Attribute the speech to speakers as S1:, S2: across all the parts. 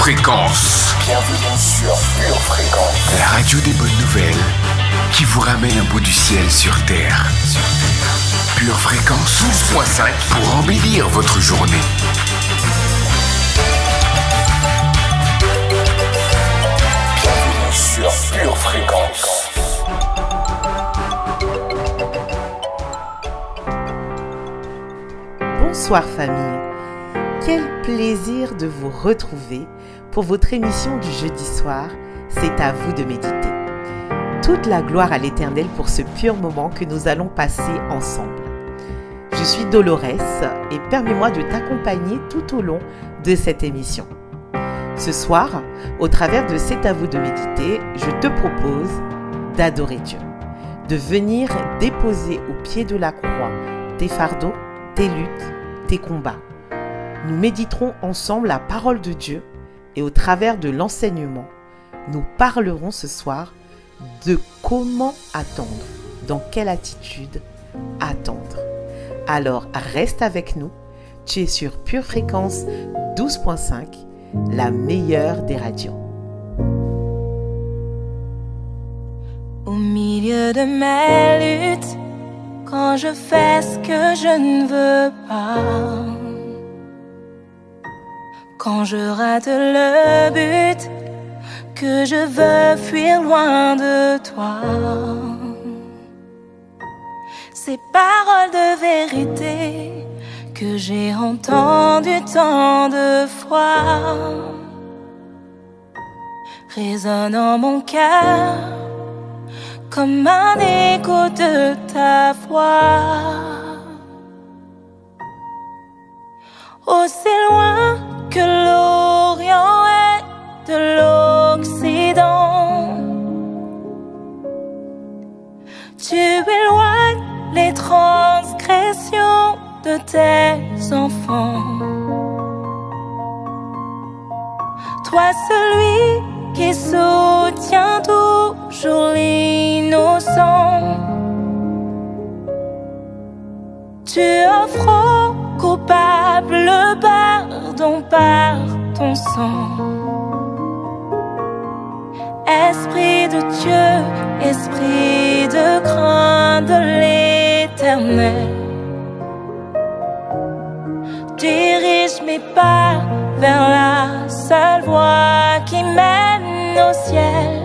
S1: Fréquence.
S2: Bienvenue sur Pure Fréquence.
S1: La radio des bonnes nouvelles qui vous ramène un bout du ciel sur Terre. Pure Fréquence 12.5 pour embellir votre journée.
S2: Bienvenue sur Pure Fréquence.
S3: Bonsoir famille, quel plaisir de vous retrouver pour votre émission du jeudi soir, c'est à vous de méditer. Toute la gloire à l'Éternel pour ce pur moment que nous allons passer ensemble. Je suis Dolores et permets-moi de t'accompagner tout au long de cette émission. Ce soir, au travers de C'est à vous de méditer, je te propose d'adorer Dieu, de venir déposer au pied de la croix tes fardeaux, tes luttes, tes combats. Nous méditerons ensemble la parole de Dieu et au travers de l'enseignement, nous parlerons ce soir de comment attendre, dans quelle attitude attendre. Alors reste avec nous, tu es sur Pure Fréquence 12.5, la meilleure des radios.
S4: Au milieu de mes luttes, quand je fais ce que je ne veux pas, quand je rate le but, que je veux fuir loin de toi, ces paroles de vérité que j'ai entendues tant de fois résonnent en mon cœur comme un écho de ta voix. Aussi loin que l'Orient est de l'Occident, tu éloignes les transgressions de tes enfants. Toi celui qui soutient toujours l'innocent, tu offres au coupable le pardon par ton sang. Esprit de Dieu, esprit de crainte de l'Éternel, dirige mes pas vers la seule voie qui mène au ciel.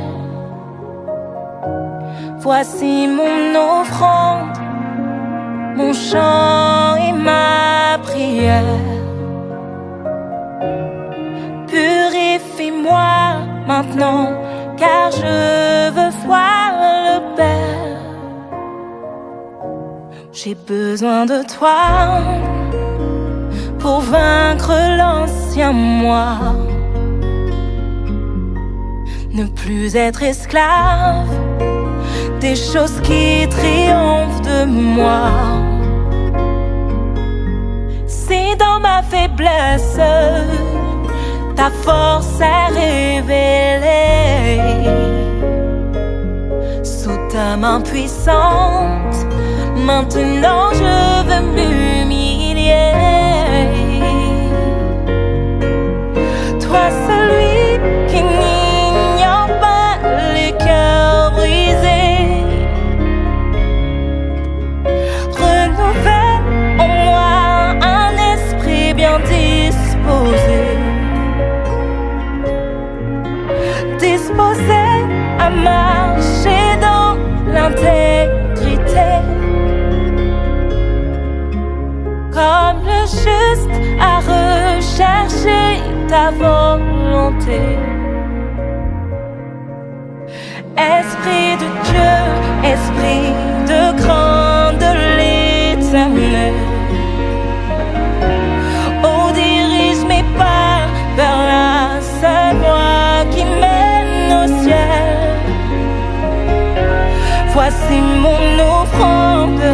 S4: Voici mon offrande, mon chant et ma prière. Purifie-moi maintenant, car je veux voir le Père. J'ai besoin de toi pour vaincre l'ancien moi, ne plus être esclave des choses qui triomphent de moi. Si dans ma faiblesse ta force est révélée, sous ta main puissante, maintenant je veux m'humilier. Toi celui qui n'ignore pas les cœurs brisés, renouvelle en moi un esprit bien disposé, disposé à marcher dans l'intégrité, comme le juste à rechercher ta volonté. Esprit de Dieu, esprit de crainte de l'Éternel, oh dirige mes pas vers la seule voie qui mène au ciel. Voici mon offrande,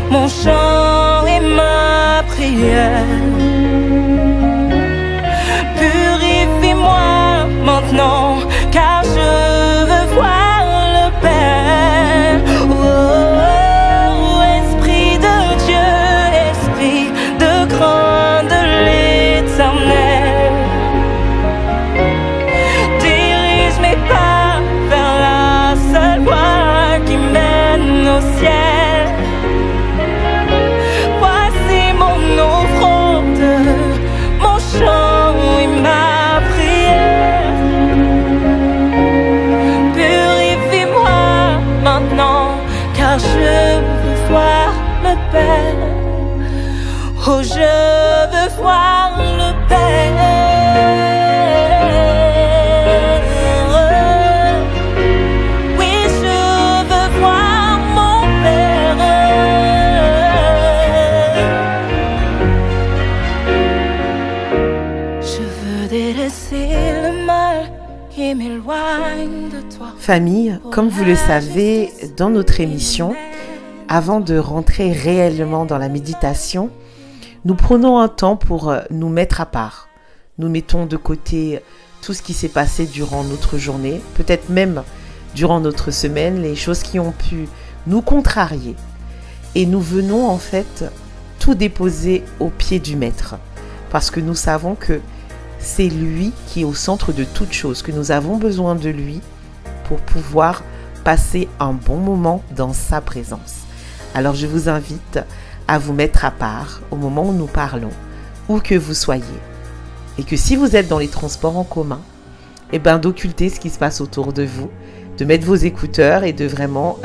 S4: mon chant et ma prière. Purifie-moi maintenant, car je veux voir le Père. Oh, esprit de Dieu, esprit de crainte de l'Éternel, ciel. Voici mon offrande, mon chant et ma prière. Purifie-moi maintenant, car je veux voir le Père. Oh, je veux voir le Père. Oui, je veux voir mon Père. Je veux délaisser le mal qui m'éloigne de toi.
S3: Famille, comme vous le savez, dans notre émission, avant de rentrer réellement dans la méditation, nous prenons un temps pour nous mettre à part. Nous mettons de côté tout ce qui s'est passé durant notre journée, peut-être même durant notre semaine, les choses qui ont pu nous contrarier. Et nous venons en fait tout déposer aux pieds du Maître. Parce que nous savons que c'est lui qui est au centre de toute chose, que nous avons besoin de lui pour pouvoir passer un bon moment dans sa présence. Alors je vous invite à vous mettre à part au moment où nous parlons, où que vous soyez. Et que si vous êtes dans les transports en commun, d'occulter ce qui se passe autour de vous, de mettre vos écouteurs et de vraiment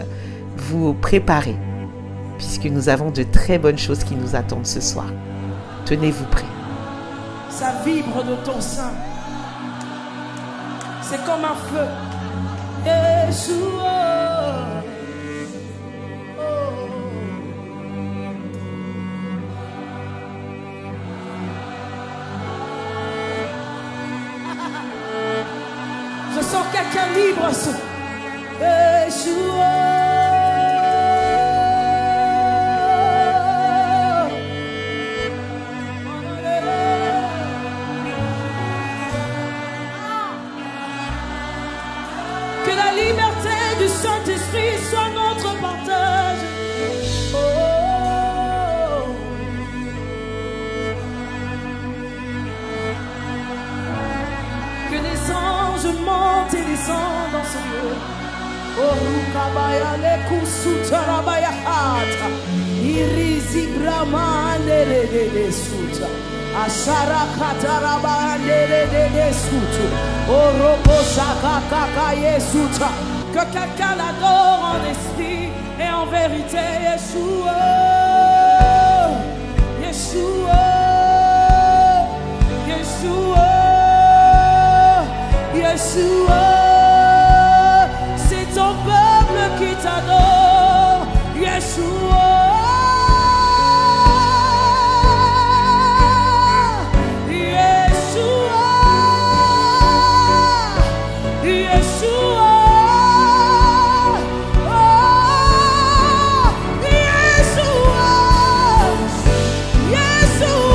S3: vous préparer, puisque nous avons de très bonnes choses qui nous attendent ce soir. Tenez-vous prêts.
S5: Ça vibre de ton sein. C'est comme un feu. Yeshua. Je sens quelqu'un libre. Yeshua. Que la liberté du Saint-Esprit soit notre partage. Oh. Que les anges montent et descendent dans ce lieu. Oh, Rukabaya le kusutarabaya hata. Irizi bramandere de suta. Ashara katarabandere de suta. Oh, Roboshaka kaka yesuta. Que quelqu'un l'adore en esprit et en vérité. Yeshua. Yeshua. Yeshua. Yeshua, c'est ton peuple qui t'adore. Yeshua, Yeshua, Yeshua, oh, Yeshua, Yeshua.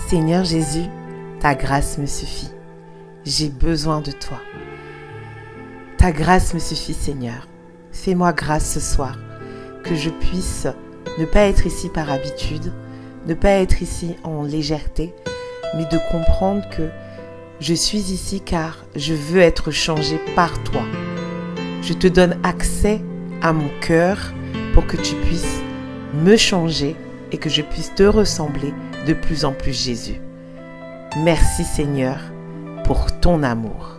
S3: Seigneur Jésus, ta grâce me suffit. J'ai besoin de toi. Ta grâce me suffit, Seigneur. Fais-moi grâce ce soir, que je puisse ne pas être ici par habitude, ne pas être ici en légèreté, mais de comprendre que je suis ici car je veux être changé par toi. Je te donne accès à mon cœur pour que tu puisses me changer et que je puisse te ressembler de plus en plus, Jésus. Merci, Seigneur, pour ton amour.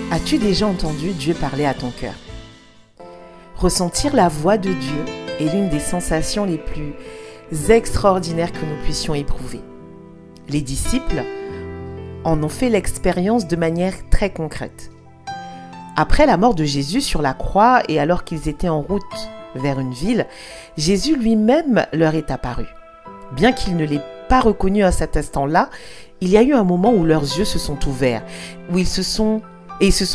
S3: As-tu déjà entendu Dieu parler à ton cœur? Ressentir la voix de Dieu est l'une des sensations les plus extraordinaires que nous puissions éprouver. Les disciples en ont fait l'expérience de manière très concrète. Après la mort de Jésus sur la croix et alors qu'ils étaient en route vers une ville, Jésus lui-même leur est apparu. Bien qu'ils ne l'aient pas reconnu à cet instant-là, il y a eu un moment où leurs yeux se sont ouverts, où ils se sont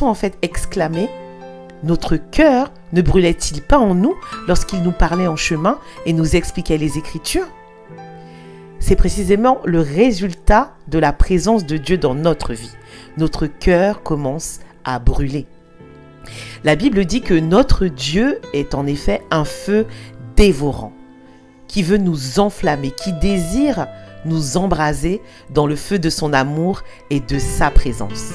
S3: en fait exclamés « Notre cœur ne brûlait-il pas en nous lorsqu'il nous parlait en chemin et nous expliquait les Écritures ?» C'est précisément le résultat de la présence de Dieu dans notre vie. Notre cœur commence à brûler. La Bible dit que notre Dieu est en effet un feu dévorant, qui veut nous enflammer, qui désire nous embraser dans le feu de son amour et de sa présence.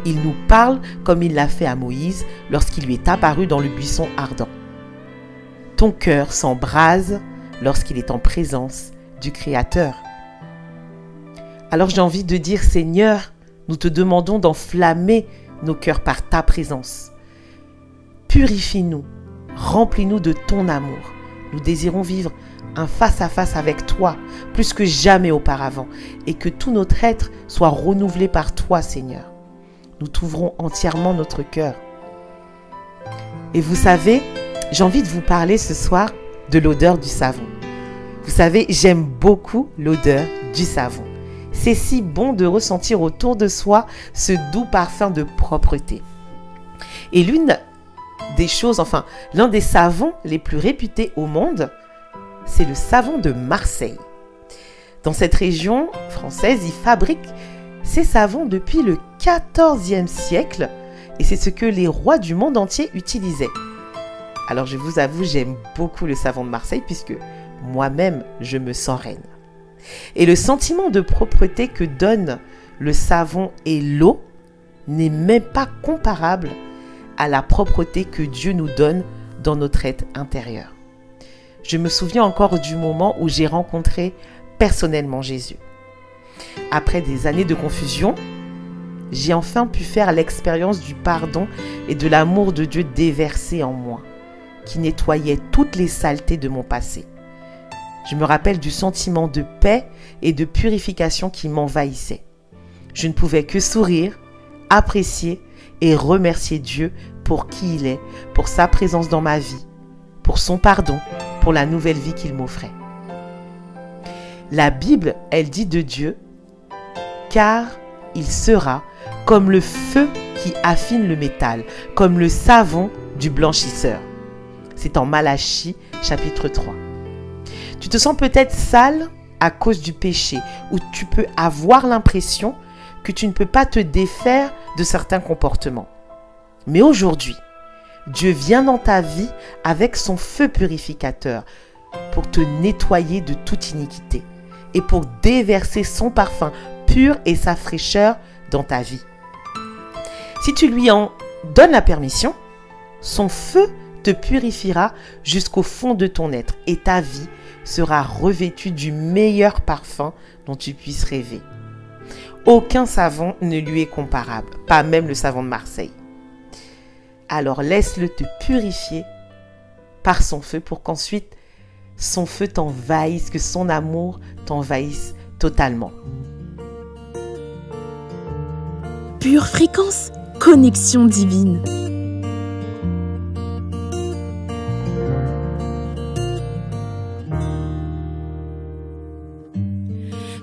S3: Il nous parle comme il l'a fait à Moïse lorsqu'il lui est apparu dans le buisson ardent. Ton cœur s'embrase lorsqu'il est en présence du Créateur. Alors j'ai envie de dire, Seigneur, nous te demandons d'enflammer nos cœurs par ta présence. Purifie-nous, remplis-nous de ton amour. Nous désirons vivre un face-à-face avec toi, plus que jamais auparavant, et que tout notre être soit renouvelé par toi, Seigneur. Nous t'ouvrons entièrement notre cœur. Et vous savez, j'ai envie de vous parler ce soir de l'odeur du savon. Vous savez, j'aime beaucoup l'odeur du savon. C'est si bon de ressentir autour de soi ce doux parfum de propreté. Et l'un des savons les plus réputés au monde, c'est le savon de Marseille. Dans cette région française, ils fabriquent ces savons depuis le XIVe siècle et c'est ce que les rois du monde entier utilisaient. Alors je vous avoue, j'aime beaucoup le savon de Marseille puisque moi-même, je me sens reine. Et le sentiment de propreté que donne le savon et l'eau n'est même pas comparable à la propreté que Dieu nous donne dans notre être intérieur. Je me souviens encore du moment où j'ai rencontré personnellement Jésus. Après des années de confusion, j'ai enfin pu faire l'expérience du pardon et de l'amour de Dieu déversé en moi, qui nettoyait toutes les saletés de mon passé. Je me rappelle du sentiment de paix et de purification qui m'envahissait. Je ne pouvais que sourire, apprécier et remercier Dieu pour qui il est, pour sa présence dans ma vie, pour son pardon, pour la nouvelle vie qu'il m'offrait. La Bible, elle dit de Dieu, car il sera comme le feu qui affine le métal, comme le savon du blanchisseur. C'est en Malachie, chapitre 3. Tu te sens peut-être sale à cause du péché, ou tu peux avoir l'impression que tu ne peux pas te défaire de certains comportements. Mais aujourd'hui, Dieu vient dans ta vie avec son feu purificateur pour te nettoyer de toute iniquité et pour déverser son parfum pur et sa fraîcheur dans ta vie. Si tu lui en donnes la permission, son feu te purifiera jusqu'au fond de ton être et ta vie sera revêtue du meilleur parfum dont tu puisses rêver. Aucun savon ne lui est comparable, pas même le savon de Marseille. alors laisse-le te purifier par son feu pour qu'ensuite son feu t'envahisse, que son amour t'envahisse totalement.
S6: Pure fréquence, connexion divine.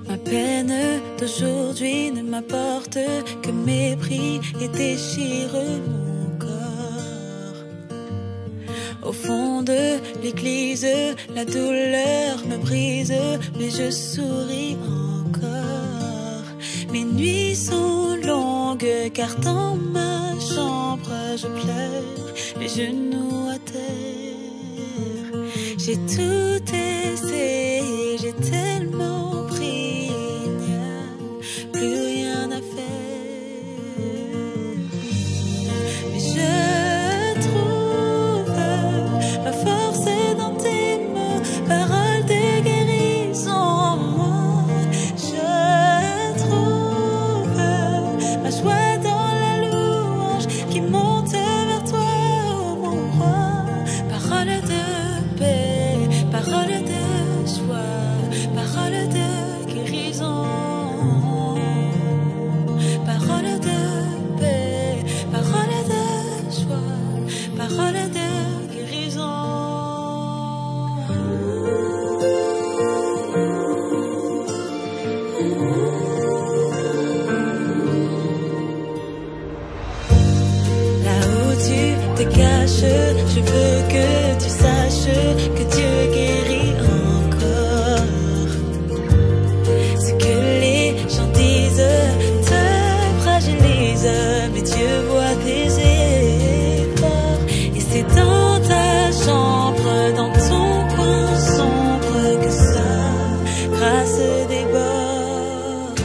S7: Ma peine d'aujourd'hui ne m'apporte que mépris et déchire mon corps. Au fond de l'église, la douleur me brise, mais je souris encore. Mes nuits sont longues car dans ma chambre je pleure, les genoux à terre. J'ai tout essayé, j'ai tellement pris, il n'y a plus rien à faire. Mais je trouve ma force dans tes mots, paroles de guérison en moi. Je trouve ma joie dans la louange qui monte vers toi, oh mon roi. Parole de paix, parole de joie, parole de guérison. Parole de paix, parole de joie, parole de guérison. Là où tu te caches, je veux que tu saches que Dieu guérit encore. Ce que les gens disent te fragilise, mais Dieu voit tes efforts. Et c'est dans ta chambre, dans ton coin sombre, que sa grâce déborde.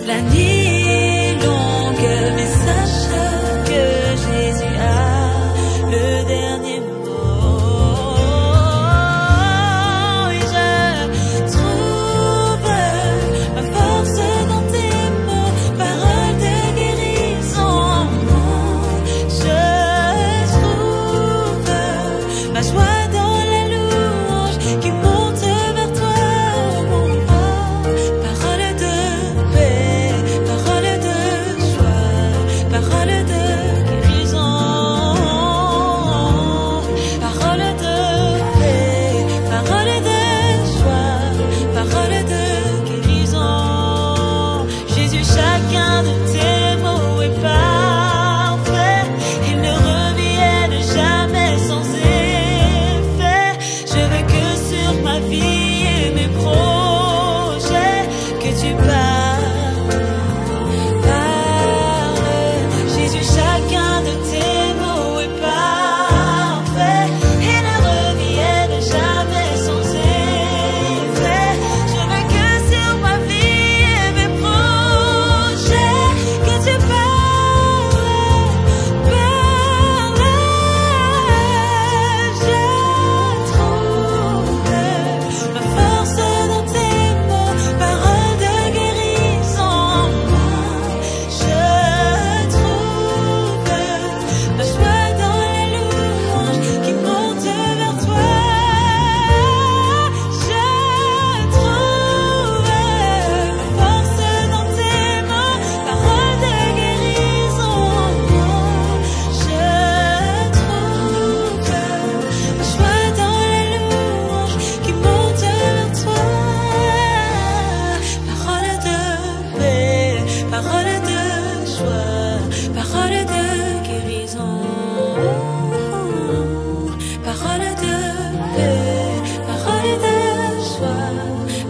S7: La nuit est longue, mais sache que Jésus a le dernier mot. Et je trouve ma force dans tes mots, paroles de guérison en moi. Je trouve ma joie dans la louange qui monte vers toi, oh mon roi. Parole de paix, parole de joie, parole de guérison. Parole de paix, parole de joie, parole de guérison. Jésus, chacun de tes mots est parfait. Ils ne reviennent jamais sans effet. Je veux que sur ma vie et mes projets, que tu parles. Jésus, chacun de tes mots est parfait. Ils ne reviennent jamais sans effet. Je veux que sur ma vie et mes projets, que tu parles. Je trouve ma force dans tes mots, paroles de guérison en moi. Je trouve ma joie dans la louange qui monte vers toi. Je trouve ma force dans tes mots, paroles de guérison en moi. Je trouve ma joie dans la louange qui monte vers toi. Parole de paix, parole de joie, parole de guérison. Parole de paix, parole de joie,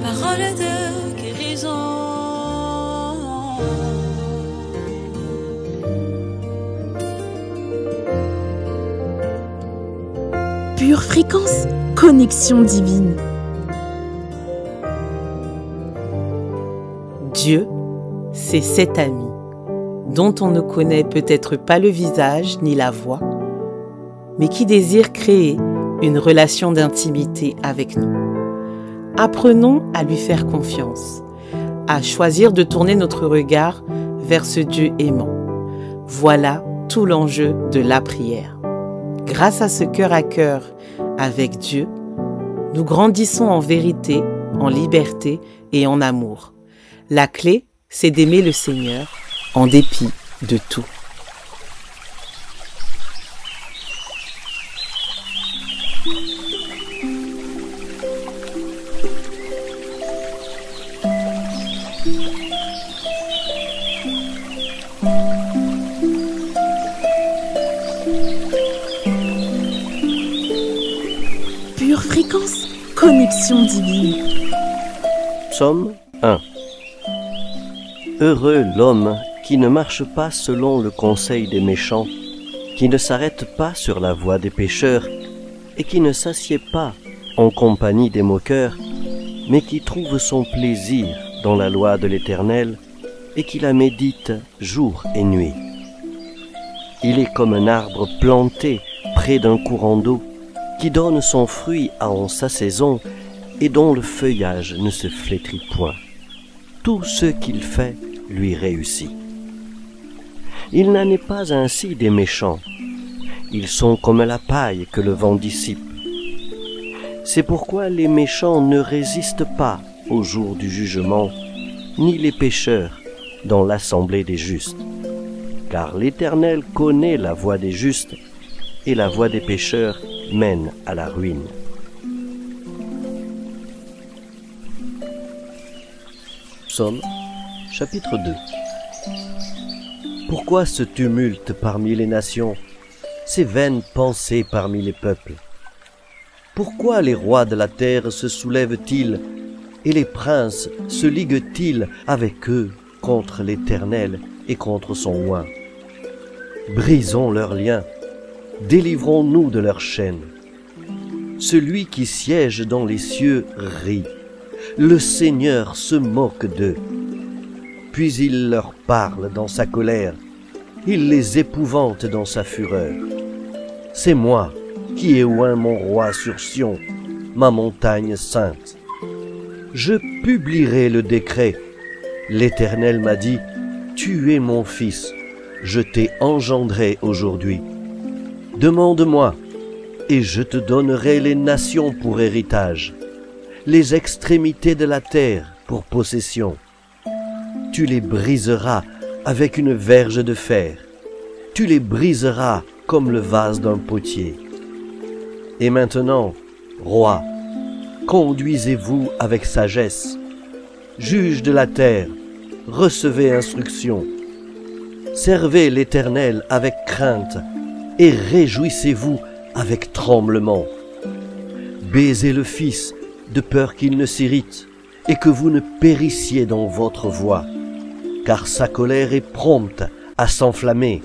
S7: parole de guérison.
S6: Pure fréquence, connexion divine.
S3: Dieu, c'est cet ami dont on ne connaît peut-être pas le visage ni la voix, mais qui désire créer une relation d'intimité avec nous. Apprenons à lui faire confiance, à choisir de tourner notre regard vers ce Dieu aimant. Voilà tout l'enjeu de la prière. Grâce à ce cœur à cœur avec Dieu, nous grandissons en vérité, en liberté et en amour. La clé, c'est d'aimer le Seigneur en dépit de tout.
S6: Pure fréquence, connexion divine.
S8: Psaume 1. Heureux l'homme qui ne marche pas selon le conseil des méchants, qui ne s'arrête pas sur la voie des pécheurs, et qui ne s'assied pas en compagnie des moqueurs, mais qui trouve son plaisir dans la loi de l'Éternel, et qui la médite jour et nuit. Il est comme un arbre planté près d'un courant d'eau, qui donne son fruit en sa saison, et dont le feuillage ne se flétrit point. Tout ce qu'il fait lui réussit. Il n'en est pas ainsi des méchants. Ils sont comme la paille que le vent dissipe. C'est pourquoi les méchants ne résistent pas au jour du jugement, ni les pécheurs dans l'assemblée des justes. Car l'Éternel connaît la voie des justes, et la voie des pécheurs mène à la ruine. Psaume, chapitre 2. Pourquoi ce tumulte parmi les nations, ces vaines pensées parmi les peuples? Pourquoi les rois de la terre se soulèvent-ils et les princes se liguent-ils avec eux contre l'Éternel et contre son oint? Brisons leurs liens, délivrons-nous de leurs chaînes. Celui qui siège dans les cieux rit. Le Seigneur se moque d'eux. Puis il leur parle dans sa colère. Il les épouvante dans sa fureur. C'est moi qui ai oint mon roi sur Sion, ma montagne sainte. Je publierai le décret. L'Éternel m'a dit, tu es mon fils, je t'ai engendré aujourd'hui. Demande-moi, et je te donnerai les nations pour héritage, les extrémités de la terre pour possession. Tu les briseras avec une verge de fer, tu les briseras comme le vase d'un potier. Et maintenant, roi, conduisez-vous avec sagesse, juge de la terre, recevez instruction, servez l'Éternel avec crainte et réjouissez-vous avec tremblement. Baisez le Fils de peur qu'il ne s'irrite et que vous ne périssiez dans votre voie, car sa colère est prompte à s'enflammer.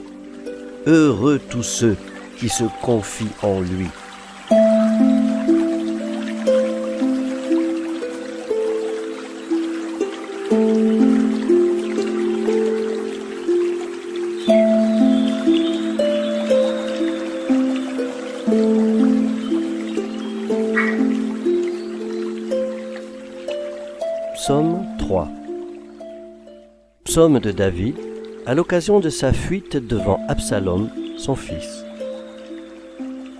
S8: Heureux tous ceux qui se confient en lui. Psaume 3. Psaume de David à l'occasion de sa fuite devant Absalom, son fils.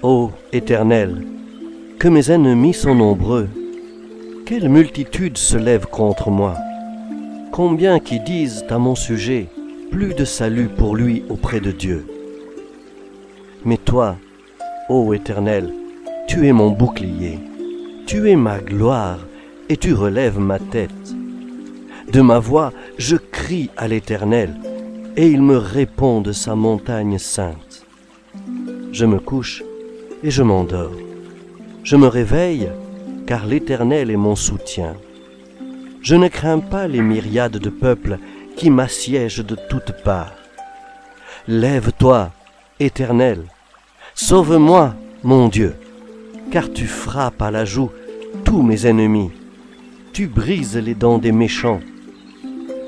S8: Ô Éternel, que mes ennemis sont nombreux, quelle multitude se lève contre moi. Combien qui disent à mon sujet, plus de salut pour lui auprès de Dieu. Mais toi, ô Éternel, tu es mon bouclier, tu es ma gloire, et tu relèves ma tête. De ma voix, je crie à l'Éternel, et il me répond de sa montagne sainte. Je me couche et je m'endors. Je me réveille, car l'Éternel est mon soutien. Je ne crains pas les myriades de peuples qui m'assiègent de toutes parts. Lève-toi, Éternel, sauve-moi, mon Dieu, car tu frappes à la joue tous mes ennemis. Tu brises les dents des méchants.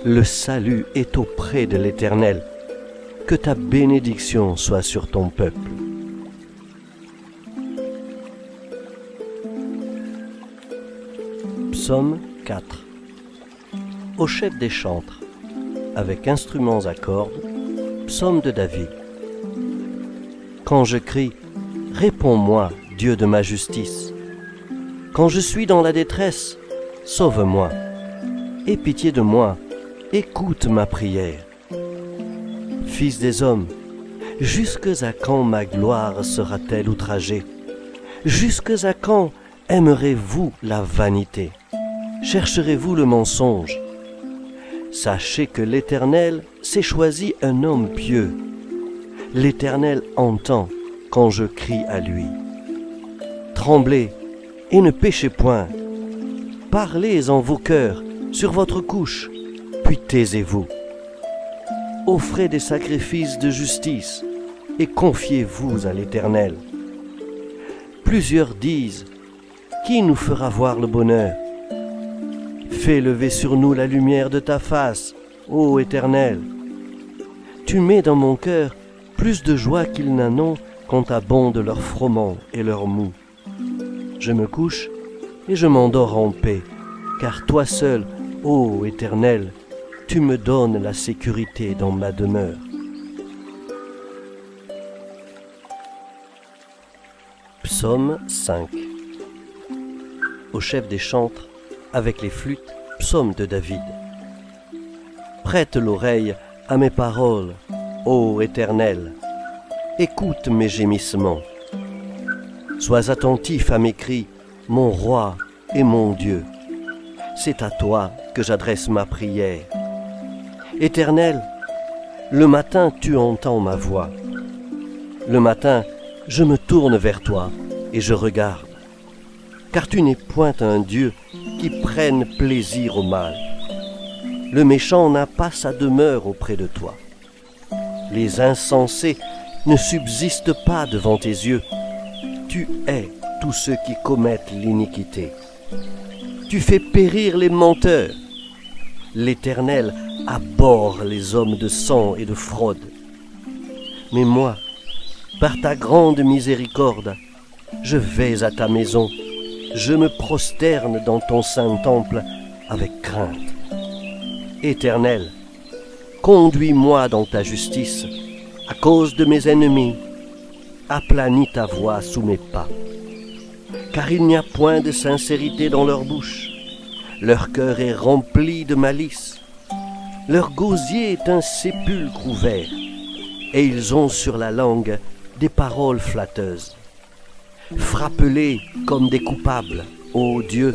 S8: Le salut est auprès de l'Éternel. Que ta bénédiction soit sur ton peuple. Psaume 4. Au chef des chantres, avec instruments à cordes, psaume de David. Quand je crie, réponds-moi, Dieu de ma justice. Quand je suis dans la détresse, sauve-moi. Aie pitié de moi, écoute ma prière. Fils des hommes, jusque à quand ma gloire sera-t-elle outragée? Jusque à quand aimerez-vous la vanité? Chercherez-vous le mensonge? Sachez que l'Éternel s'est choisi un homme pieux. L'Éternel entend quand je crie à lui. Tremblez et ne péchez point. Parlez en vos cœurs sur votre couche, puis taisez-vous. Offrez des sacrifices de justice et confiez-vous à l'Éternel. Plusieurs disent, qui nous fera voir le bonheur? Fais lever sur nous la lumière de ta face, ô Éternel. Tu mets dans mon cœur plus de joie qu'ils n'en ont quand abondent leurs froment et leurs mou. Je me couche et je m'endors en paix, car toi seul, ô Éternel, tu me donnes la sécurité dans ma demeure. Psaume 5. Au chef des chantres, avec les flûtes, psaume de David. Prête l'oreille à mes paroles, ô Éternel. Écoute mes gémissements. Sois attentif à mes cris, mon roi et mon Dieu. C'est à toi que j'adresse ma prière. Éternel, le matin tu entends ma voix. Le matin, je me tourne vers toi et je regarde. Car tu n'es point un Dieu qui prenne plaisir au mal. Le méchant n'a pas sa demeure auprès de toi. Les insensés ne subsistent pas devant tes yeux. Tu hais tous ceux qui commettent l'iniquité. Tu fais périr les menteurs. L'Éternel abhorre les hommes de sang et de fraude. Mais moi, par ta grande miséricorde, je vais à ta maison. Je me prosterne dans ton saint temple avec crainte. Éternel, conduis-moi dans ta justice à cause de mes ennemis. Aplanis ta voix sous mes pas. Car il n'y a point de sincérité dans leur bouche. Leur cœur est rempli de malice. Leur gosier est un sépulcre ouvert. Et ils ont sur la langue des paroles flatteuses. Frappe-les comme des coupables, ô Dieu,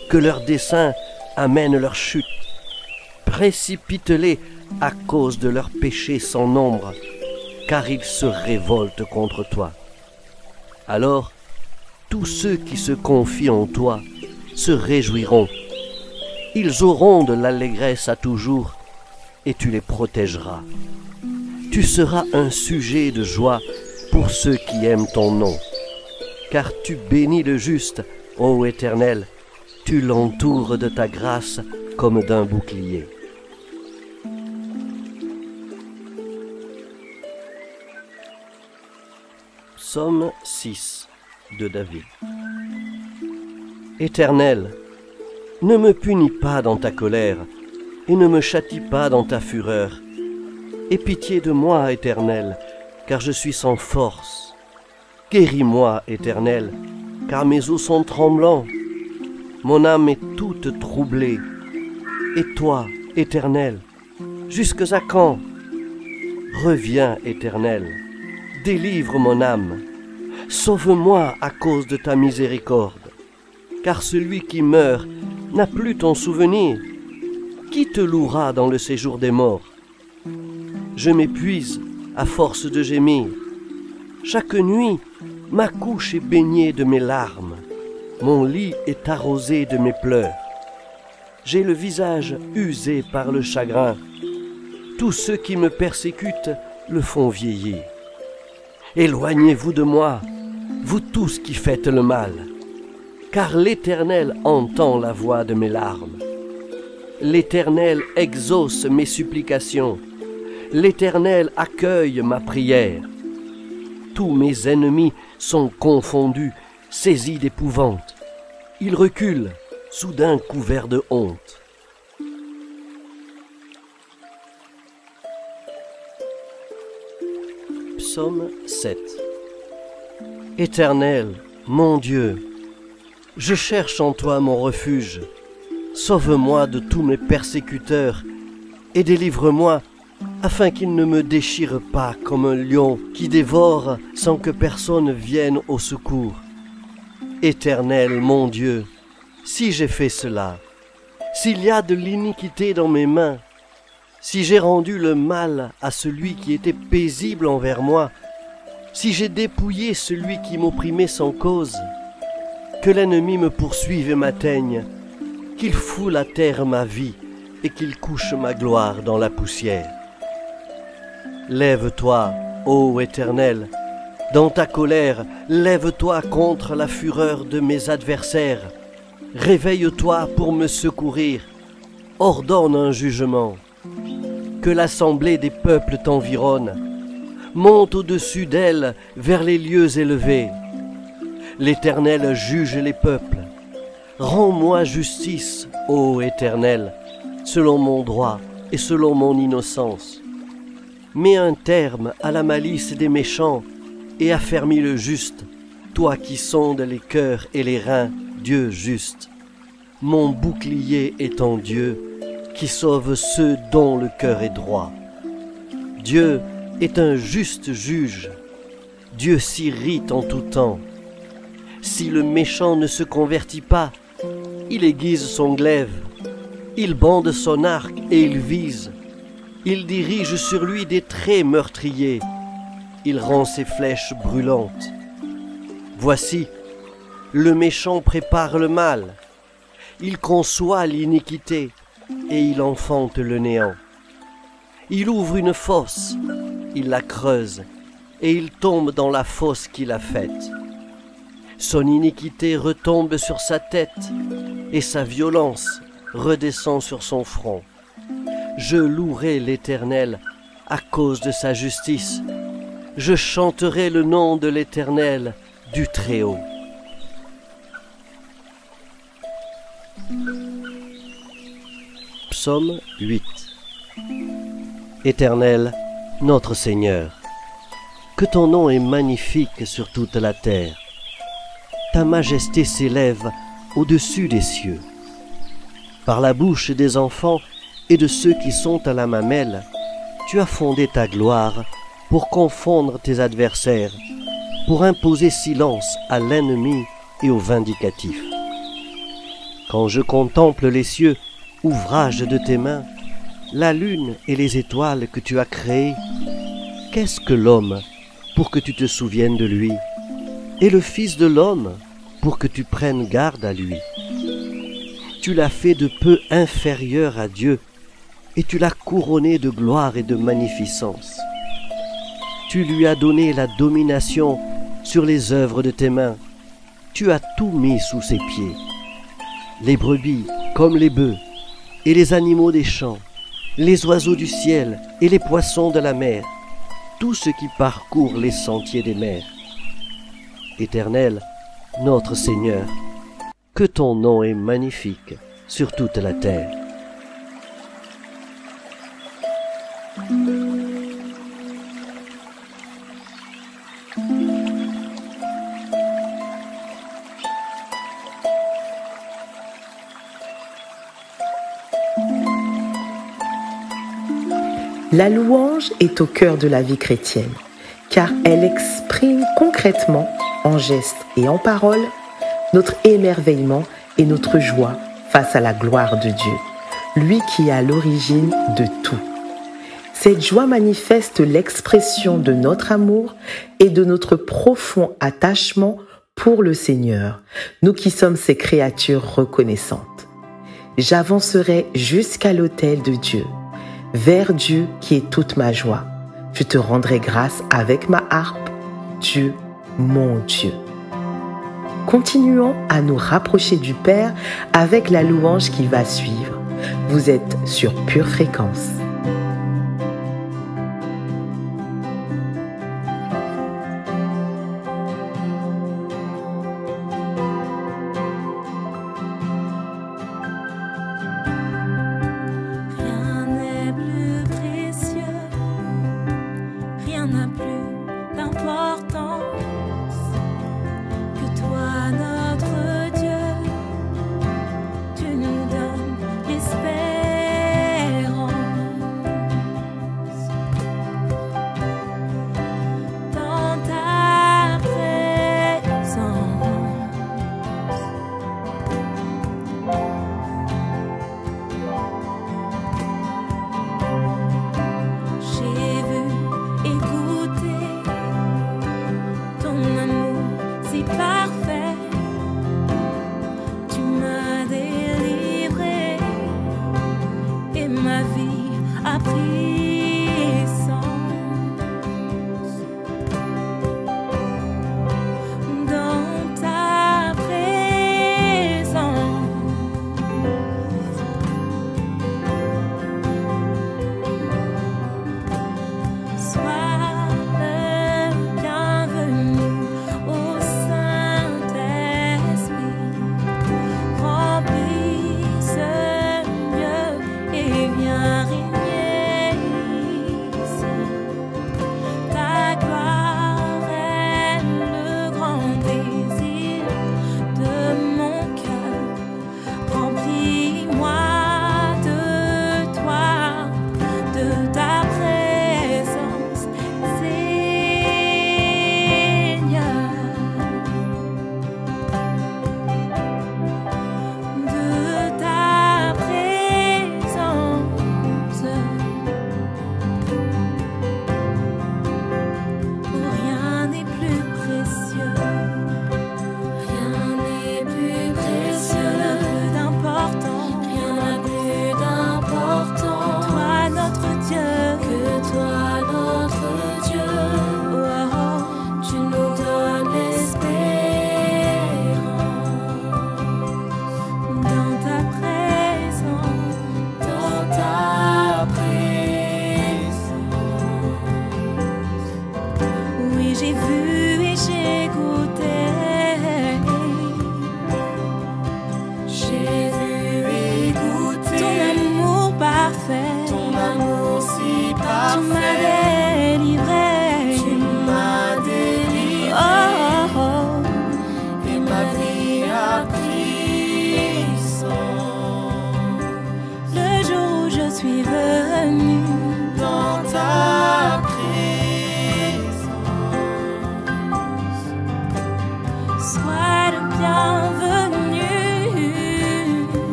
S8: que leur dessein amène leur chute. Précipite-les à cause de leurs péchés sans nombre, car ils se révoltent contre toi. Alors, tous ceux qui se confient en toi se réjouiront. Ils auront de l'allégresse à toujours, et tu les protégeras. Tu seras un sujet de joie pour ceux qui aiment ton nom. Car tu bénis le juste, ô Éternel, tu l'entoures de ta grâce comme d'un bouclier. Psaume 6 de David. Éternel, ne me punis pas dans ta colère, et ne me châtie pas dans ta fureur. Aie pitié de moi, Éternel, car je suis sans force. Guéris-moi, Éternel, car mes os sont tremblants. Mon âme est toute troublée. Et toi, Éternel, jusque à quand? Reviens, Éternel, délivre mon âme. Sauve-moi à cause de ta miséricorde. Car celui qui meurt n'a plus ton souvenir. Qui te louera dans le séjour des morts? Je m'épuise à force de gémir. Chaque nuit, ma couche est baignée de mes larmes. Mon lit est arrosé de mes pleurs. J'ai le visage usé par le chagrin. Tous ceux qui me persécutent le font vieillir. Éloignez-vous de moi, vous tous qui faites le mal, car l'Éternel entend la voix de mes larmes. L'Éternel exauce mes supplications. L'Éternel accueille ma prière. Tous mes ennemis sont confondus, saisis d'épouvante. Ils reculent, soudain couverts de honte. Psaume 7. Éternel, mon Dieu, je cherche en toi mon refuge. Sauve-moi de tous mes persécuteurs et délivre-moi afin qu'ils ne me déchirent pas comme un lion qui dévore sans que personne vienne au secours. Éternel, mon Dieu, si j'ai fait cela, s'il y a de l'iniquité dans mes mains, si j'ai rendu le mal à celui qui était paisible envers moi, si j'ai dépouillé celui qui m'opprimait sans cause, que l'ennemi me poursuive et m'atteigne, qu'il foule à terre ma vie et qu'il couche ma gloire dans la poussière. Lève-toi, ô Éternel, dans ta colère, lève-toi contre la fureur de mes adversaires. Réveille-toi pour me secourir, ordonne un jugement. Que l'assemblée des peuples t'environne, monte au-dessus d'elle vers les lieux élevés. L'Éternel juge les peuples. Rends-moi justice, ô Éternel, selon mon droit et selon mon innocence. Mets un terme à la malice des méchants et affermis le juste, toi qui sondes les cœurs et les reins, Dieu juste. Mon bouclier est en Dieu, qui sauve ceux dont le cœur est droit. Dieu est un juste juge. Dieu s'irrite en tout temps. Si le méchant ne se convertit pas, il aiguise son glaive, il bande son arc et il vise. Il dirige sur lui des traits meurtriers, il rend ses flèches brûlantes. Voici, le méchant prépare le mal, il conçoit l'iniquité et il enfante le néant. Il ouvre une fosse, il la creuse et il tombe dans la fosse qu'il a faite. Son iniquité retombe sur sa tête et sa violence redescend sur son front. Je louerai l'Éternel à cause de sa justice. Je chanterai le nom de l'Éternel du Très-Haut. Psaume 8. Éternel, notre Seigneur, que ton nom est magnifique sur toute la terre. Ta majesté s'élève au-dessus des cieux. Par la bouche des enfants et de ceux qui sont à la mamelle, tu as fondé ta gloire pour confondre tes adversaires, pour imposer silence à l'ennemi et au vindicatif. Quand je contemple les cieux, ouvrage de tes mains, la lune et les étoiles que tu as créées, qu'est-ce que l'homme pour que tu te souviennes de lui, et le Fils de l'homme pour que tu prennes garde à lui? Tu l'as fait de peu inférieur à Dieu, et tu l'as couronné de gloire et de magnificence. Tu lui as donné la domination sur les œuvres de tes mains. Tu as tout mis sous ses pieds. Les brebis comme les bœufs, et les animaux des champs, les oiseaux du ciel et les poissons de la mer, tout ce qui parcourt les sentiers des mers. Éternel, notre Seigneur, que ton nom est magnifique sur toute la terre.
S3: La louange est au cœur de la vie chrétienne, car elle exprime concrètement, en gestes et en paroles, notre émerveillement et notre joie face à la gloire de Dieu, lui qui est à l'origine de tout. Cette joie manifeste l'expression de notre amour et de notre profond attachement pour le Seigneur, nous qui sommes ses créatures reconnaissantes. J'avancerai jusqu'à l'autel de Dieu, vers Dieu qui est toute ma joie. Je te rendrai grâce avec ma harpe, Dieu, mon Dieu. Continuons à nous rapprocher du Père avec la louange qui va suivre. Vous êtes sur Pure Fréquence.
S4: Rien n'est plus précieux, rien n'a plus suis venue
S7: dans ta présence.
S4: Sois le bienvenu.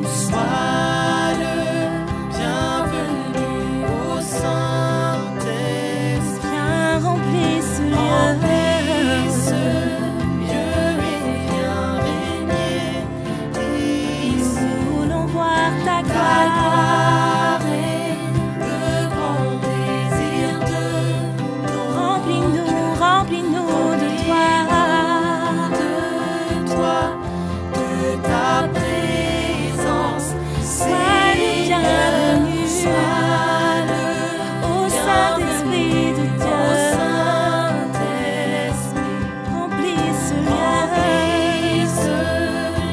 S7: Sois le bienvenu au Saint-Esprit.
S4: Viens remplir ce lieu.
S7: Remplis ce lieu et viens régner ici.
S4: Nous voulons voir ta
S7: Ta
S4: gloire.
S7: gloire est le grand désir de nos
S4: Remplis-nous, remplis-nous de toi.
S7: de ta présence.
S4: Sois le bienvenu.
S7: Sois le
S4: Au Saint-Esprit de
S7: au
S4: Dieu.
S7: Saint-Esprit.
S4: Remplis ce
S7: Remplis
S4: lieu.
S7: ce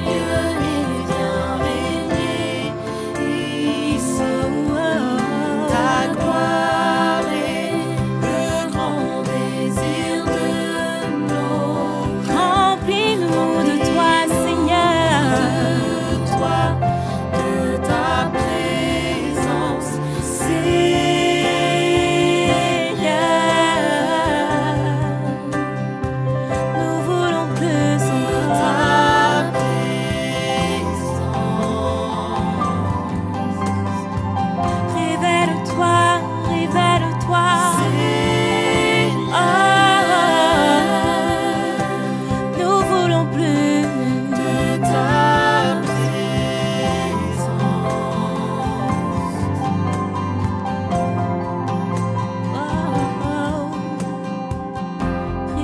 S7: lieu et viens régner ici. Ta gloire est le grand désir de nos
S4: Remplis-nous de toi, Seigneur.
S7: de toi, de ta présence,
S4: Seigneur. Nous voulons plus
S7: ta
S4: encore.
S7: présence.
S4: Révèle-toi, révèle-toi. Oh, nous voulons plus
S7: De ta présence.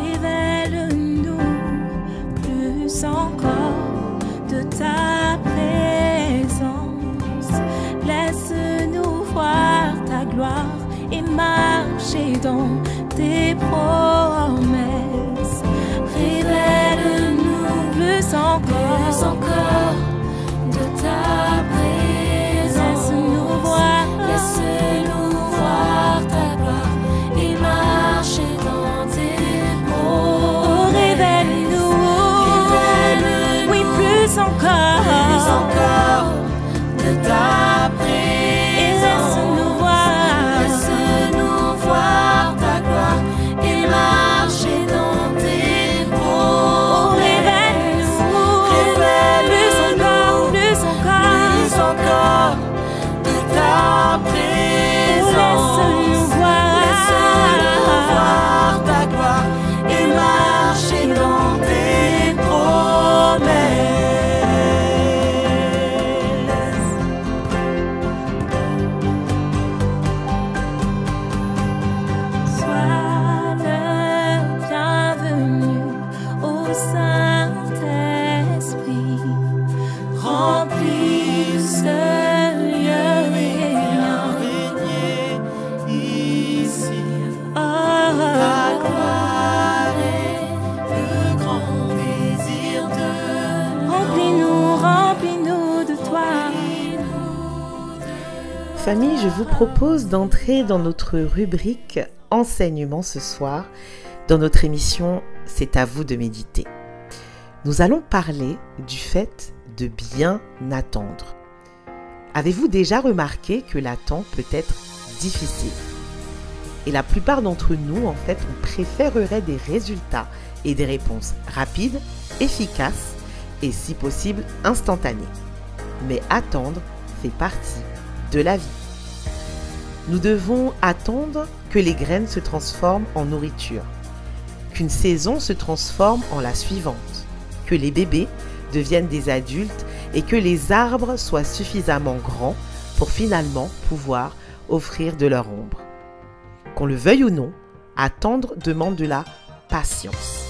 S4: Révèle-nous plus encore de ta présence. Laisse-nous voir ta gloire et marcher dans tes promesses. Révèle-nous plus encore
S7: De ta présence.
S4: Laisse-nous voir.
S7: Laisse-nous voir ta gloire et marcher dans tes
S4: Oh,
S7: promesses.
S4: révèle-nous.
S7: Révèle-nous.
S4: Oui, plus encore.
S7: Plus encore de ta présence.
S4: Et laisse-nous voir.
S7: Laisse-nous voir ta gloire et marcher dans tes
S4: Oh,
S7: promesses.
S4: révèle-nous.
S7: Révèle-nous.
S4: Plus encore.
S7: Plus encore de ta présence.
S4: Laisse-nous voir.
S7: Laisse-nous voir ta gloire et marcher dans tes promesses.
S4: Sois le bienvenu au Saint-Esprit. Remplis ce lieu et viens
S7: Régner ici.
S4: Oh,
S7: Ta gloire est le grand désir de
S4: remplis-nous, remplis-nous de toi.
S3: Famille, je vous propose d'entrer dans notre rubrique enseignement ce soir, dans notre émission C'est à vous de méditer. Nous allons parler du fait de bien attendre. Avez-vous déjà remarqué que l'attente peut être difficile? Et la plupart d'entre nous, en fait, on préférerait des résultats et des réponses rapides, efficaces et si possible instantanées. Mais attendre fait partie de la vie. Nous devons attendre que les graines se transforment en nourriture, qu'une saison se transforme en la suivante, que les bébés deviennent des adultes et que les arbres soient suffisamment grands pour finalement pouvoir offrir de leur ombre. Qu'on le veuille ou non, attendre demande de la patience.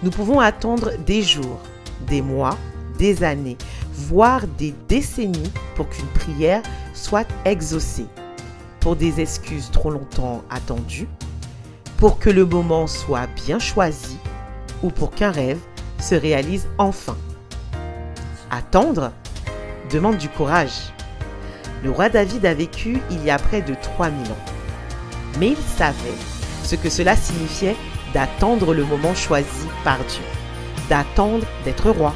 S3: Nous pouvons attendre des jours, des mois, des années, voire des décennies pour qu'une prière soit exaucée, pour des excuses trop longtemps attendues, pour que le moment soit bien choisi ou pour qu'un rêve se réalise enfin. Attendre demande du courage. Le roi David a vécu il y a près de 3000 ans. Mais il savait ce que cela signifiait d'attendre le moment choisi par Dieu, d'attendre d'être roi,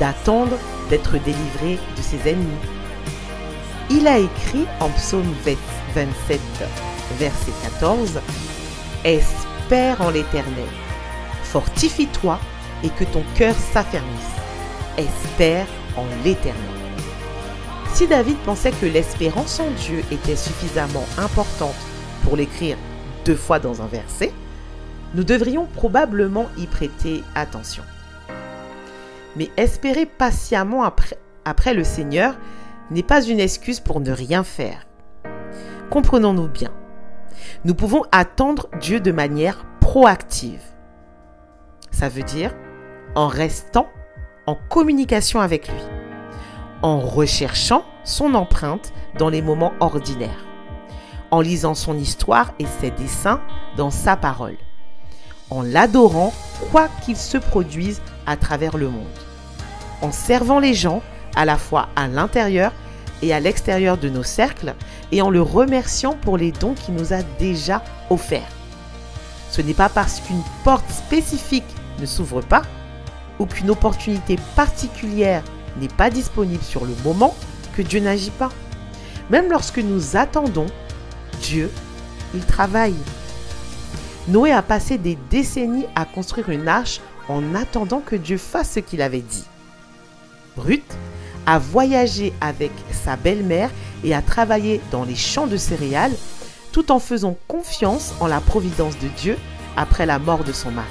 S3: d'attendre d'être délivré de ses ennemis. Il a écrit en psaume 27, verset 14, « Espère en l'Éternel, fortifie-toi et que ton cœur s'affermisse. Espère en l'Éternel. » Si David pensait que l'espérance en Dieu était suffisamment importante pour l'écrire 2 fois dans un verset, nous devrions probablement y prêter attention. Mais espérer patiemment après le Seigneur n'est pas une excuse pour ne rien faire. Comprenons-nous bien. Nous pouvons attendre Dieu de manière proactive. Ça veut dire en restant en communication avec lui, en recherchant son empreinte dans les moments ordinaires, en lisant son histoire et ses desseins dans sa parole, en l'adorant quoi qu'il se produise à travers le monde, en servant les gens à la fois à l'intérieur et à l'extérieur de nos cercles et en le remerciant pour les dons qu'il nous a déjà offerts. Ce n'est pas parce qu'une porte spécifique ne s'ouvre pas ou qu'une opportunité particulière n'est pas disponible sur le moment que Dieu n'agit pas. Même lorsque nous attendons, Dieu, il travaille. Noé a passé des décennies à construire une arche en attendant que Dieu fasse ce qu'il avait dit. Ruth a voyagé avec sa belle-mère et a travaillé dans les champs de céréales tout en faisant confiance en la providence de Dieu après la mort de son mari.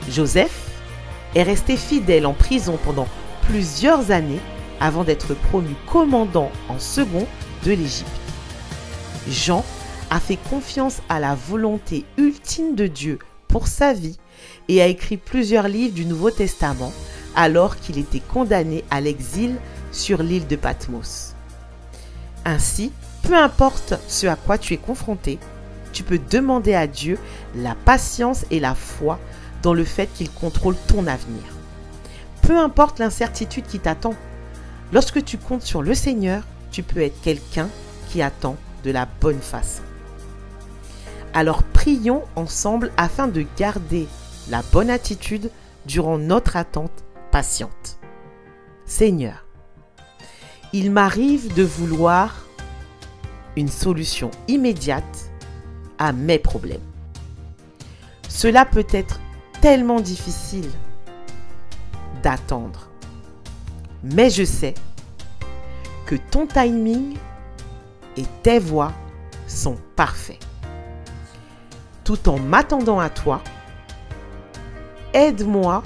S3: Joseph est resté fidèle en prison pendant plusieurs années avant d'être promu commandant en second de l'Égypte. Jean a fait confiance à la volonté ultime de Dieu pour sa vie et a écrit plusieurs livres du Nouveau Testament alors qu'il était condamné à l'exil sur l'île de Patmos. Ainsi, peu importe ce à quoi tu es confronté, tu peux demander à Dieu la patience et la foi dans le fait qu'il contrôle ton avenir. Peu importe l'incertitude qui t'attend, lorsque tu comptes sur le Seigneur, tu peux être quelqu'un qui attend de la bonne façon. Alors prions ensemble afin de garder la bonne attitude durant notre attente patiente. Seigneur, il m'arrive de vouloir une solution immédiate à mes problèmes. Cela peut être tellement difficile d'attendre, mais je sais que ton timing et tes voies sont parfaits. Tout en m'attendant à toi, aide-moi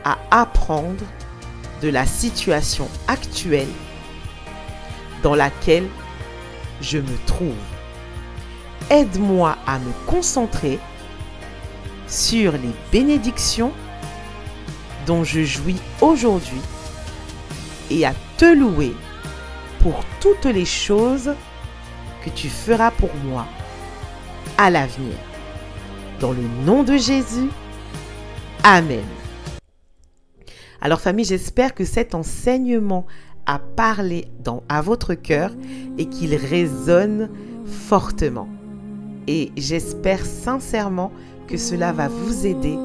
S3: à apprendre de la situation actuelle dans laquelle je me trouve. Aide-moi à me concentrer sur les bénédictions dont je jouis aujourd'hui et à te louer pour toutes les choses que tu feras pour moi à l'avenir. Dans le nom de Jésus, Amen. Alors famille, j'espère que cet enseignement a parlé à votre cœur et qu'il résonne fortement. Et j'espère sincèrement que cela va vous aider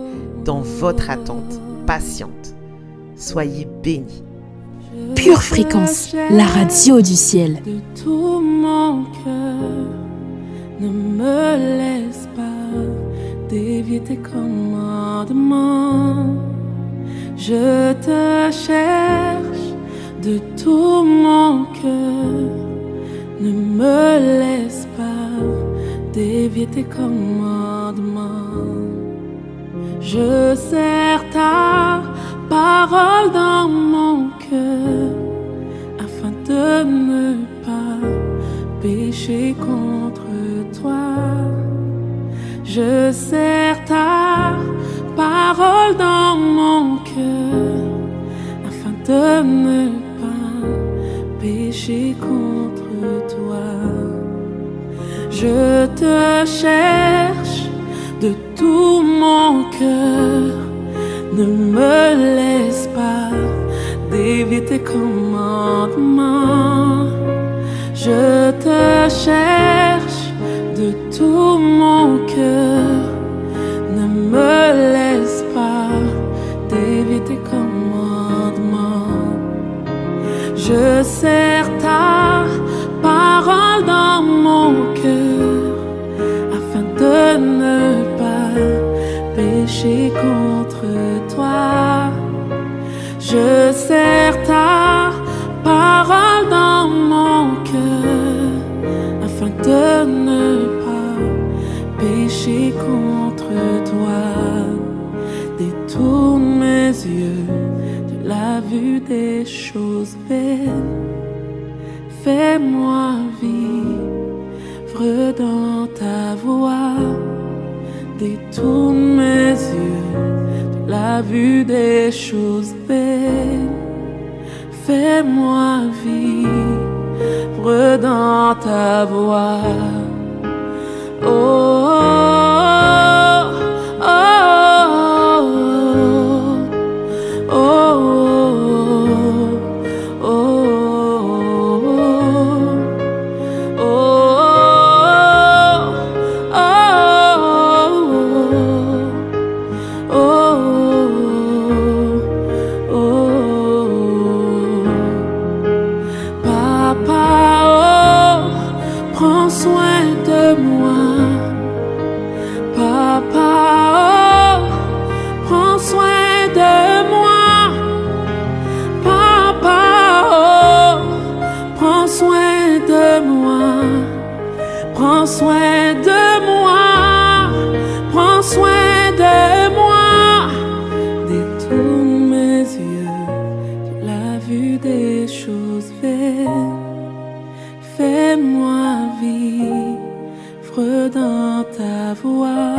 S3: dans votre attente patiente. Soyez bénis.
S6: Pure Fréquence, la radio du ciel.
S5: De tout mon cœur, ne me laisse pas dévier tes commandements. Je te cherche de tout mon cœur, ne me laisse pas dévier tes commandements. Je serre ta parole dans mon cœur afin de ne pas pécher contre toi. Je serre ta parole dans mon cœur afin de ne pas pécher contre toi. Je te cherche de tout mon cœur, ne me laisse pas dévier tes commandements. Je te cherche de tout mon cœur, ne me laisse pas dévier tes commandements. Je Je serre ta parole dans mon cœur afin de ne pas pécher contre toi. Je serre ta parole dans mon cœur afin de ne pas pécher contre toi. Détourne mes yeux de la vue des choses vaines. Fais-moi vivre dans ta voie. Détourne mes yeux de la vue des choses vaines. Fais-moi vivre dans ta voie. Oh, oh, oh, oh, oh, prends soin de moi, prends soin de moi. Détourne mes yeux de la vue des choses vaines. Fais-moi vivre dans ta voie.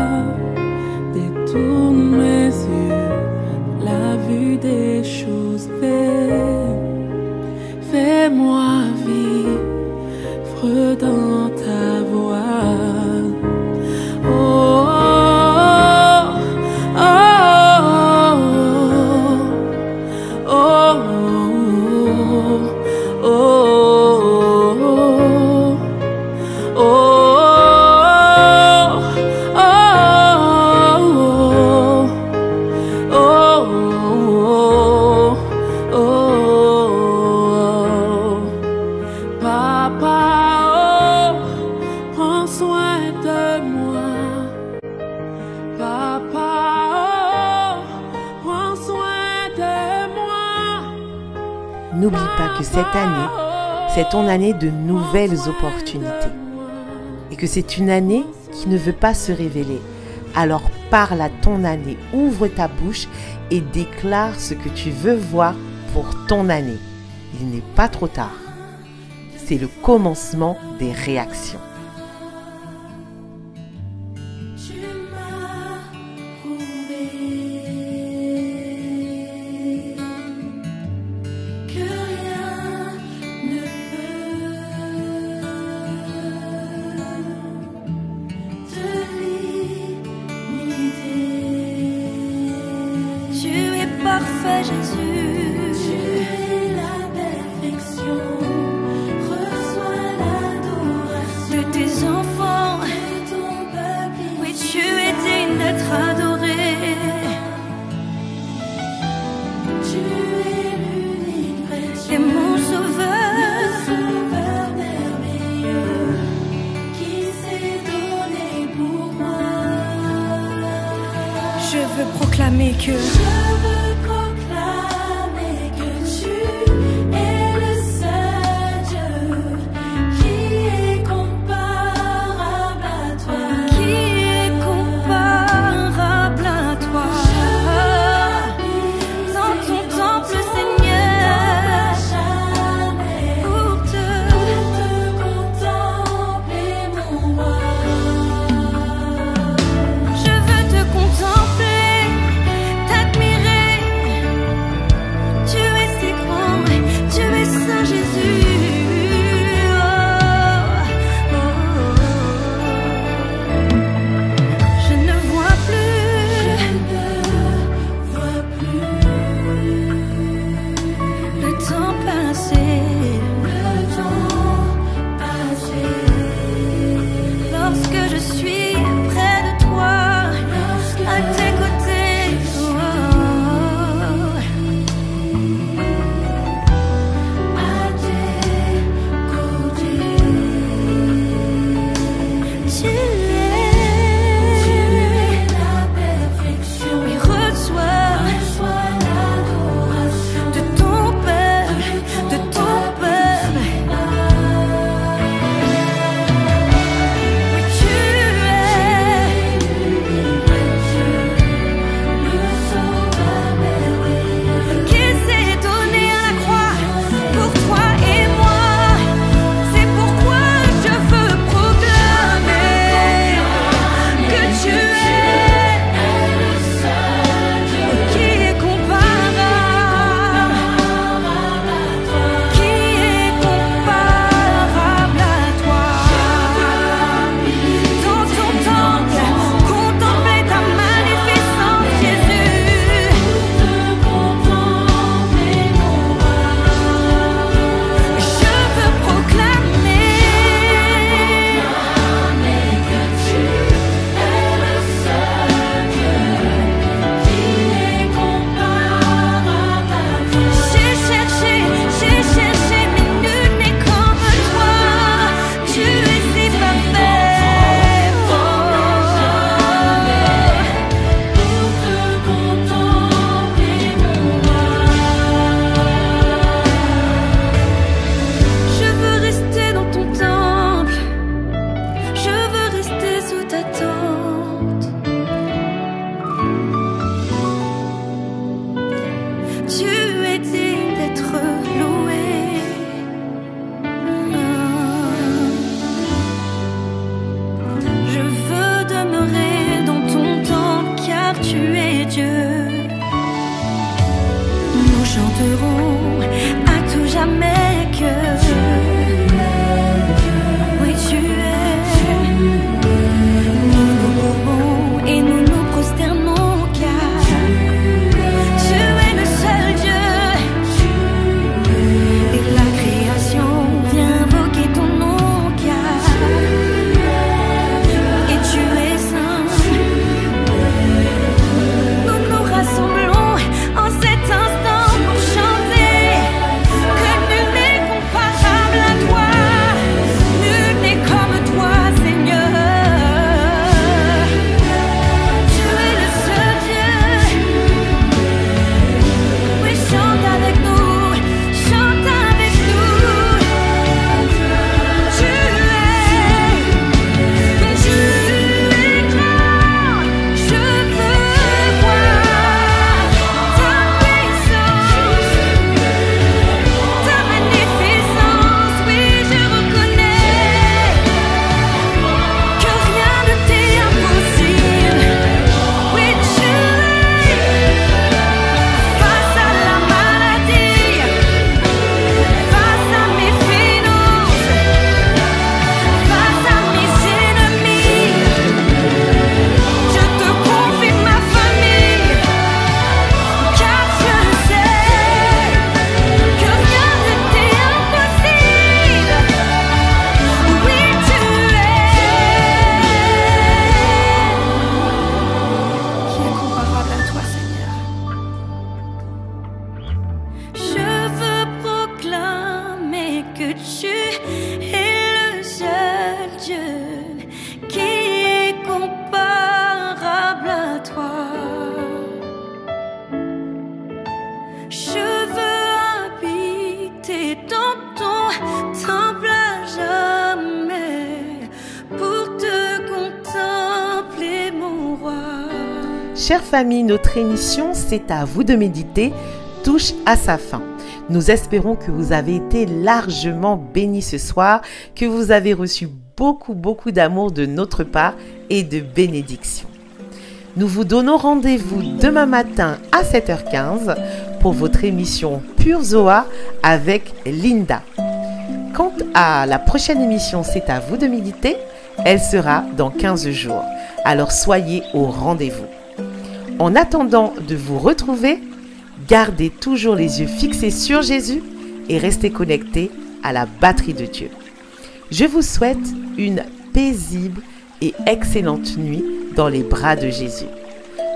S5: Détourne mes yeux de la vue des choses vaines. Fais-moi vivre dans ta voie. Oh, oh, oh, oh, oh, oh,
S3: N'oublie pas que cette année, c'est ton année de nouvelles opportunités. Et que c'est une année qui ne veut pas se révéler. Alors parle à ton année, ouvre ta bouche et déclare ce que tu veux voir pour ton année. Il n'est pas trop tard. C'est le commencement des réactions.
S4: Parfait Jésus, tu es la perfection, reçois l'adoration de tes enfants, de ton peuple. Oui, tu es digne d'être adoré. Tu es l'unique précieux, et mon sauveur merveilleux, qui s'est donné pour moi. Je veux proclamer que
S7: T'admirer
S4: es le seul Dieu qui est comparable à toi. Je veux habiter dans ton temple à jamais pour te contempler, mon roi.
S3: Chère famille, notre émission C'est à vous de méditer touche à sa fin. Nous espérons que vous avez été largement bénis ce soir, que vous avez reçu beaucoup d'amour de notre part et de bénédiction. Nous vous donnons rendez-vous demain matin à 7h15 pour votre émission Pure Zoa avec Linda. Quant à la prochaine émission C'est à vous de méditer, elle sera dans 15 jours. Alors soyez au rendez-vous. En attendant de vous retrouver, gardez toujours les yeux fixés sur Jésus et restez connectés à la batterie de Dieu. Je vous souhaite une paisible et excellente nuit dans les bras de Jésus.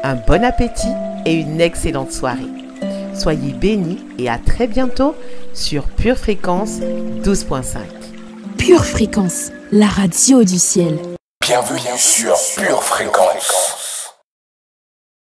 S3: Un bon appétit et une excellente soirée. Soyez bénis et à très bientôt sur Pure Fréquence 12.5.
S6: Pure Fréquence, la radio du ciel.
S2: Bienvenue sur Pure Fréquence.